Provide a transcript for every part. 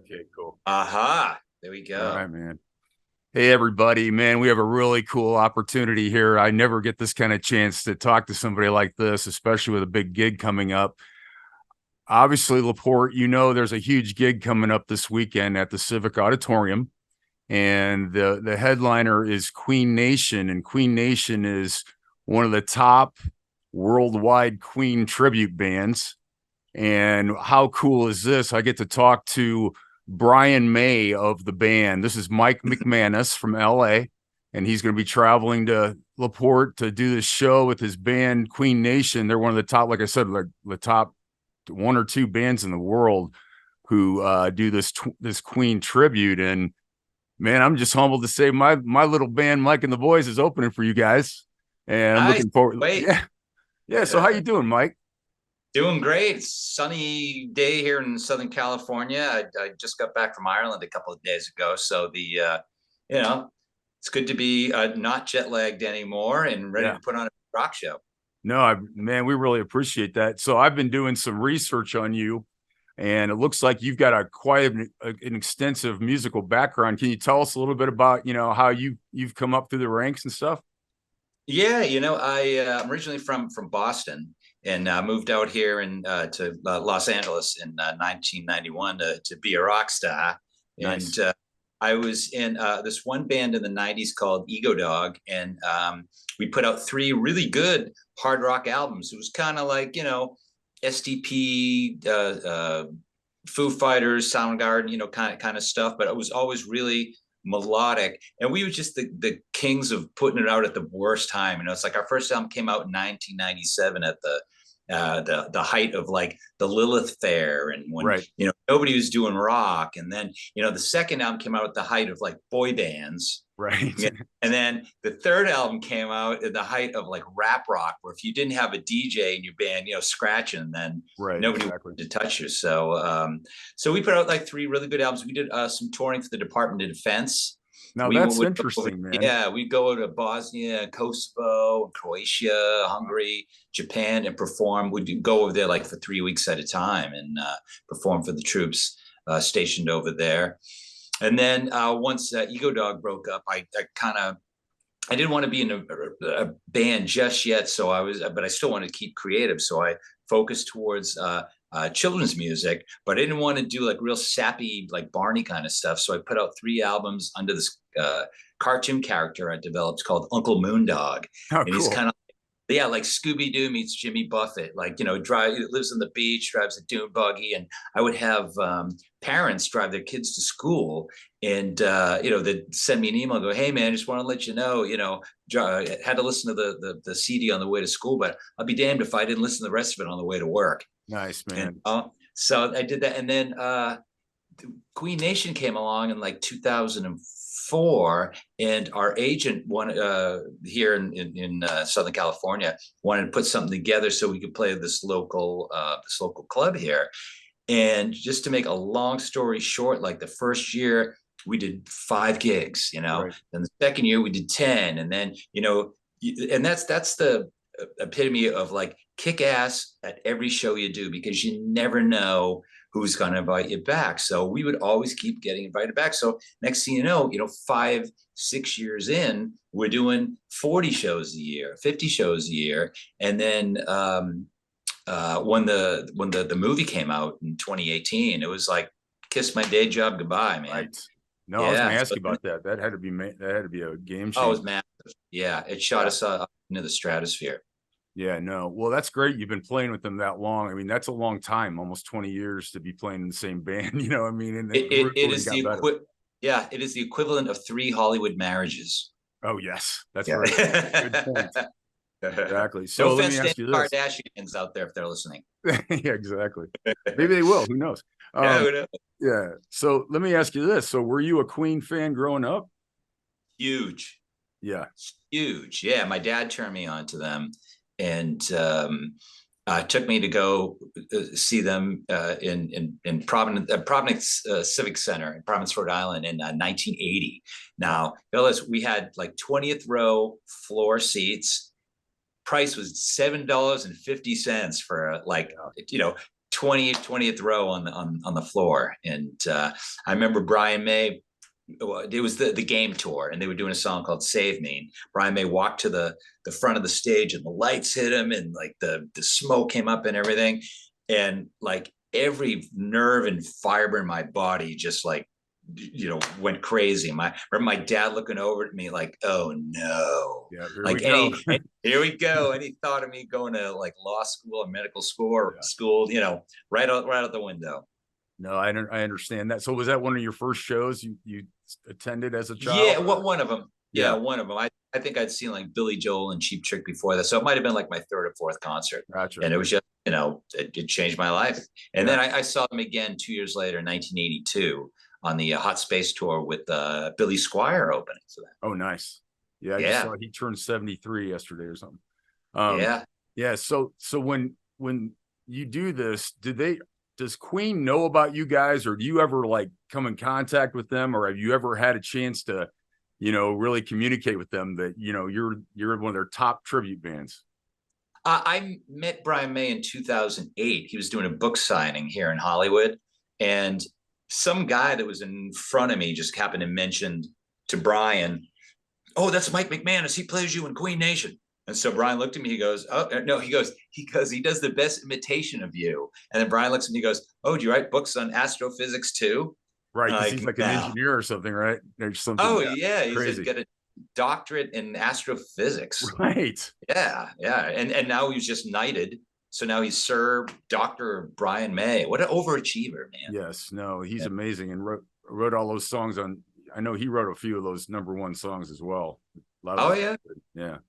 Okay, cool. Aha, there we All go. right, man. Hey, everybody, man, we have a really cool opportunity here. I never get this kind of chance to talk to somebody like this, especially with a big gig coming up. Obviously, Laporte, there's a huge gig coming up this weekend at the Civic Auditorium, and the headliner is Queen Nation, and Queen Nation is one of the top worldwide Queen tribute bands. And how cool is this? I get to talk to Brian May of the band. This is Mike McManus from LA, and he's going to be traveling to LaPorte to do this show with his band Queen Nation. They're one of the top, like I said, like the top one or two bands in the world who do this Queen tribute. And man, I'm just humbled to say my little band, Mike and the Boys, is opening for you guys, and I'm Nice. looking forward. Wait, Yeah, yeah. So how you doing, Mike? doing great. Sunny day here in Southern California. I just got back from Ireland a couple of days ago, so you know, it's good to be not jet lagged anymore and ready Yeah. to put on a rock show. No, man, we really appreciate that. So I've been doing some research on you, and it looks like you've got an extensive musical background. Can you tell us a little bit about, how you've come up through the ranks and stuff? Yeah, I'm originally from Boston and moved out here to Los Angeles in 1991 to be a rock star. And Nice. I was in this one band in the 90s called Ego Dog, and we put out three really good hard rock albums. It was kind of like, SDP, Foo Fighters, Soundgarden, kind of stuff, but it was always really melodic, and we were just the kings of putting it out at the worst time. It's like our first album came out in 1997 at the height of like the Lilith Fair, and when Right. nobody was doing rock. And then the second album came out at the height of like boy bands. Right. Yeah. And then the third album came out at the height of like rap rock, where if you didn't have a DJ in your band, scratching, then Right. nobody Exactly. wanted to touch you. So we put out like three really good albums. We did some touring for the Department of Defense. Now We that's would go over, interesting, man. yeah, we'd go over to Bosnia, Kosovo, Croatia, Hungary, Japan, and perform. We'd go over there like for 3 weeks at a time and perform for the troops stationed over there. And then once Ego Dog broke up, I didn't want to be in a band just yet. But I still wanted to keep creative. So I focused towards children's music, but I didn't want to do like real sappy, like Barney kind of stuff. So I put out three albums under this cartoon character I developed called Uncle Moondog. Oh, And he's cool. kind of, yeah, like Scooby-Doo meets Jimmy Buffett. Like, lives on the beach, drives a dune buggy. And I would have parents drive their kids to school, and they'd send me an email, go, "Hey man, just want to let you know, I had to listen to the CD on the way to school, but I'll be damned if I didn't listen to the rest of it on the way to work." Nice, And man. so I did that. And then Queen Nation came along in like 2004, and our agent here in Southern California wanted to put something together so we could play this local club here. And just to make a long story short, like the first year we did 5 gigs, Right. then the second year we did 10, and then and that's the epitome of like kick ass at every show you do, because you never know who's going to invite you back. So we would always keep getting invited back. So next thing you know, 5, 6 years in, we're doing 40 shows a year, 50 shows a year. And then when the movie came out in 2018, it was like kiss my day job goodbye, man. Right. No, I was going Yeah. to ask you about that. That had to be a game Oh, it was changer. massive. Yeah, it shot Yeah. us up into the stratosphere. Yeah, no. Well, that's great. You've been playing with them that long. I mean, that's a long time, almost 20 years to be playing in the same band, I mean, and it It really is got better. yeah, it is the equivalent of 3 Hollywood marriages. Oh, yes, that's Yeah. right. Good point. Exactly. No So let me offense to ask any you this. Kardashians out there if they're listening. Yeah, exactly. Maybe they will. Who knows? Yeah, Um, yeah. So let me ask you this. So were you a Queen fan growing up? huge, Yeah. huge. Yeah, my dad turned me on to them, and took me to go see them in Providence Civic Center in Providence, Rhode Island in 1980. Now, Phyllis, we had like 20th row floor seats. Price was $7.50 for like, 20th row on the floor. And I remember Brian May, it was the game tour, and they were doing a song called Save Me. And Brian May walked to the front of the stage, and the lights hit him, and like the smoke came up and everything. And like every nerve and fiber in my body just like, went crazy. Remember my dad looking over at me like, oh no. Yeah, here Like we go. here we go. Any thought of me going to like law school or medical school or school, right out the window. No, I understand that. So was that one of your first shows you attended as a child? Yeah, one of them. Yeah, one of them. I think I'd seen like Billy Joel and Cheap Trick before that. So it might have been like my third or fourth concert. Gotcha. And it was just, it changed my life. And then I saw them again 2 years later, 1982, on the Hot Space tour with Billy Squier opening. So oh, nice. Yeah, I just saw he turned 73 yesterday or something. Yeah. So when you do this, does Queen know about you guys, or do you ever like come in contact with them, or have you ever had a chance to, really communicate with them that, you're one of their top tribute bands? I met Brian May in 2008. He was doing a book signing here in Hollywood, and some guy that was in front of me just happened to mention to Brian, oh, that's Mike McManus. He plays you in Queen Nation. And so Brian looked at me, he goes, oh, no, he does the best imitation of you. And then Brian looks at me, he goes, oh, do you write books on astrophysics too? Right, because he's like an engineer or something, right? There's something. Oh, yeah, he's got a doctorate in astrophysics. Right. Yeah. And now he's just knighted. So now he's Sir Dr. Brian May. What an overachiever, man. Yes, no, he's amazing, and wrote all those songs on. I know he wrote a few of those #1 songs as well. Yeah.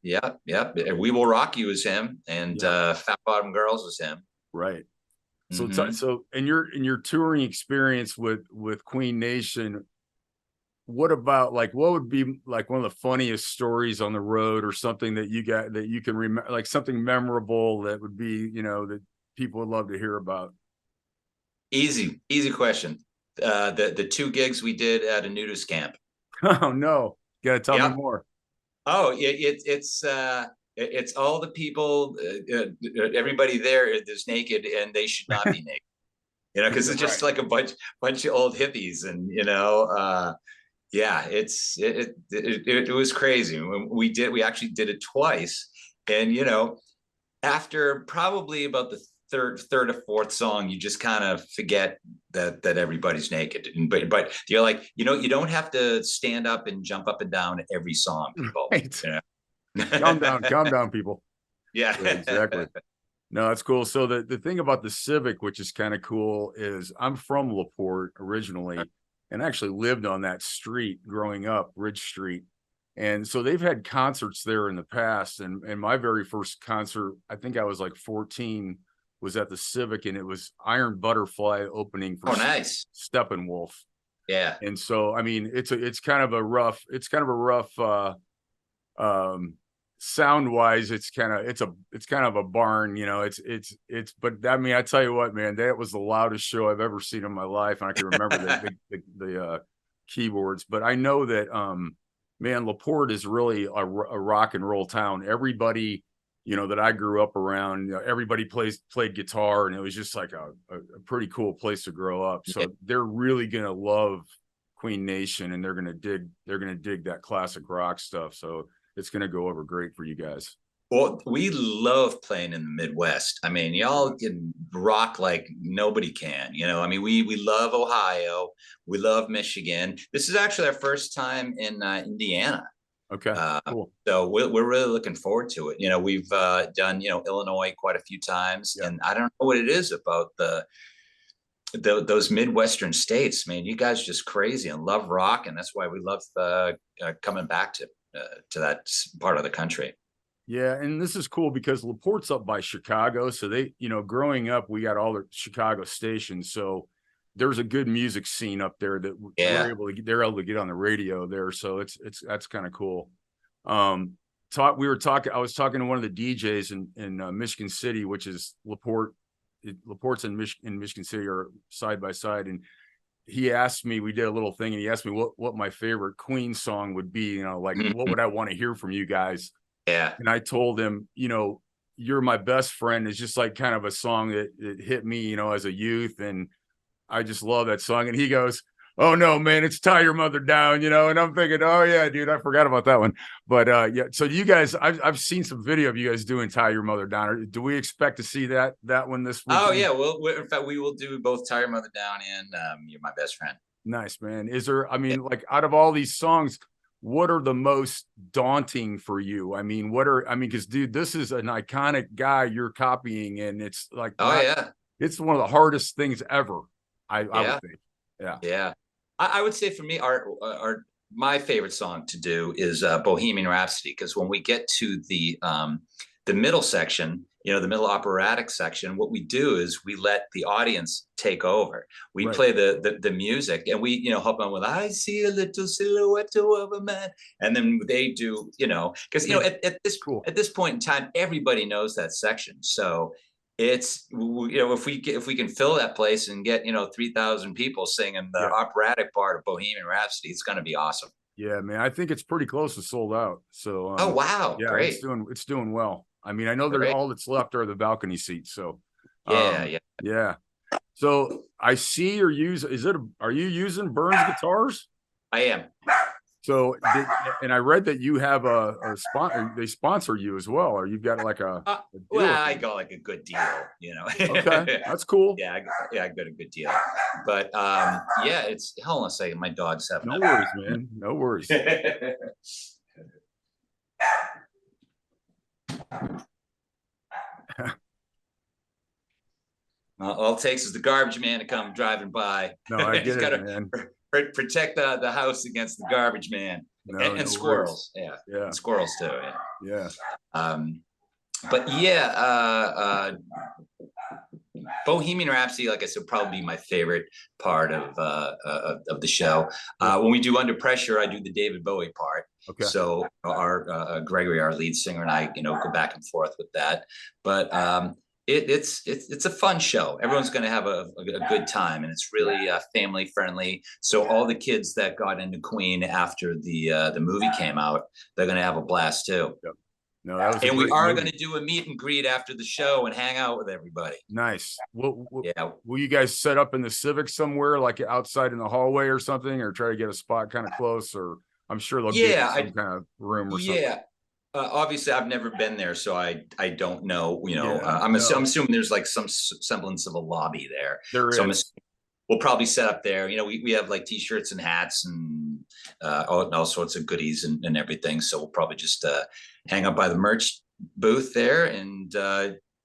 We Will Rock You was him, and Fat Bottom Girls was him. Right. So so in your touring experience with Queen Nation, what about what would be like one of the funniest stories on the road, or something that you got that you can remember, like something memorable that would be, that people would love to hear about? Easy question. The 2 gigs we did at a nudist camp. Oh no, you gotta tell me more. Oh, it's all the people, everybody there is naked, and they should not be naked, because it's just like a bunch of old hippies, and it was crazy. We actually did it twice, and after probably about the third or fourth song, you just kind of forget that everybody's naked. But you're like, you don't have to stand up and jump up and down every song, people. Right. Calm down, people. Yeah, exactly. No, that's cool. So the thing about the Civic, which is kind of cool, is I'm from LaPorte originally, and actually lived on that street growing up, Ridge Street. And so they've had concerts there in the past. And my very first concert, I think I was like 14, was at the Civic, and it was Iron Butterfly opening for nice. Steppenwolf. Yeah. And so, I mean, it's kind of a rough sound wise, it's kind of a barn, but I mean, I tell you what, man, that was the loudest show I've ever seen in my life. And I can remember the keyboards, but I know that, man, LaPorte is really a rock and roll town. Everybody, that I grew up around, everybody played guitar, and it was just like a pretty cool place to grow up. So they're really going to love Queen Nation, and they're going to dig that classic rock stuff. So it's going to go over great for you guys. Well, we love playing in the Midwest. I mean, y'all can rock like nobody can. I mean, we love Ohio. We love Michigan. This is actually our first time in Indiana. Okay, cool. So we're really looking forward to it. We've done, Illinois quite a few times, and I don't know what it is about those Midwestern states. Man, you guys are just crazy and love rock, and that's why we love coming back to that part of the country. Yeah, and this is cool because LaPorte's up by Chicago, so they, growing up, we got all the Chicago stations, so there's a good music scene up there that they're able to get on the radio there, so that's kind of cool. I was talking to one of the DJs in Michigan City, which is LaPorte's in Michigan City are side by side, and he asked me, we did a little thing, and he asked me what my favorite Queen song would be, what would I want to hear from you guys? Yeah. And I told him, You're My Best Friend is just like kind of a song that hit me, you know, as a youth. And I just love that song. And he goes, "Oh no, man, it's Tie Your Mother Down," you know, and I'm thinking, oh yeah, dude, I forgot about that one. But yeah, so you guys, I've seen some video of you guys doing Tie Your Mother Down. Do we expect to see that one this Oh weekend? yeah, in fact, we will do both "Tie Your Mother Down" and "You're My Best Friend." Nice, man. Is there, I Yeah. mean, like out of all these songs, what are the most daunting for you? I mean, because dude, this is an iconic guy you're copying, and it's like Oh not, yeah, it's one of the hardest things ever. I would yeah, think. Yeah. yeah. I would say for me, our my favorite song to do is "Bohemian Rhapsody," because when we get to the middle section, the middle operatic section, what we do is we let the audience take over. We Right. play the music, and we help them with "I see a little silhouette of a man," and then they do, because Hey, cool. at this point in time, everybody knows that section. So it's, if we can fill that place and get 3,000 people singing the Yeah. operatic part of Bohemian Rhapsody, it's going to be awesome. Yeah, man. I think it's pretty close to sold out. So Oh wow, yeah, it's great, doing well. I mean, I know they're great. all that's left are the balcony seats. So Yeah, yeah. yeah. So I see you're using, are you using Burns guitars? I am. So and I read that you have a sponsor, they sponsor you as well, or you've got like a deal Well, with I them. got like a good deal, Okay, that's cool. Yeah, I got a good deal. But yeah, it's, hold on a second. My dog's having No worries, man. No worries. a. All it takes is the garbage man to come driving by. No, I He's get got it, to man. protect the house against the garbage man, No, and no worries. squirrels. Yeah, Yeah, and squirrels too. Yeah. yeah. Um, but yeah, Bohemian Rhapsody, like I said, probably my favorite part of the show. Cool. When we do Under Pressure, I do the David Bowie part. Okay. So our Gregory, our lead singer, and I, go back and forth with that. But it's a fun show. Everyone's going to have a good time, and it's really family friendly. So all the kids that got into Queen after the movie came out, they're going to have a blast too. Yep. No, that was a And we great are going movie. to do a meet and greet after the show and hang out with everybody. Nice. Yeah. Will you guys set up in the Civic somewhere, like outside in the hallway or something, or try to get a spot kind of close? Or I'm sure they'll give you Yeah, some kind of room or something. yeah. Obviously, I've never been there, so I don't know. Yeah, I'm no, assuming there's like some semblance of a lobby there. there So is. we'll probably set up there. We have like t-shirts and hats and all sorts of goodies and everything. So we'll probably just hang up by the merch booth there and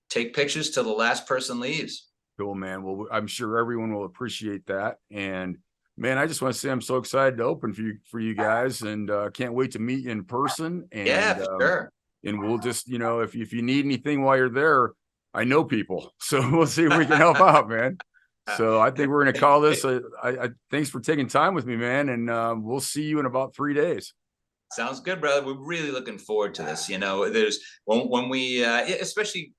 take pictures till the last person leaves. Cool, man. Well, I'm sure everyone will appreciate that. And man, I just want to say I'm so excited to open for you guys, and can't wait to meet you in person. Yeah, And for sure. we'll just, if you need anything while you're there, I know people, so we'll see if we can help out, man. So I think we're going to call this. I thanks for taking time with me, man, and we'll see you in about 3 days. Sounds good, brother. We're really looking forward to this. There's when we, especially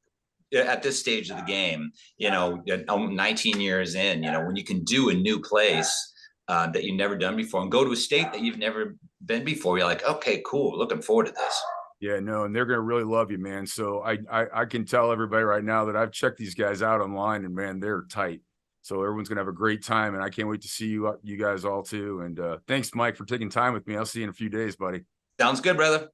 at this stage of the game, 19 years in, when you can do a new place that you've never done before and go to a state that you've never been before, you're like, okay, cool. Looking forward to this. Yeah, no, and they're gonna really love you, man. So I can tell everybody right now that I've checked these guys out online, and man, they're tight. So everyone's gonna have a great time, and I can't wait to see you guys all too. And thanks, Mike, for taking time with me. I'll see you in a few days, buddy. Sounds good, brother.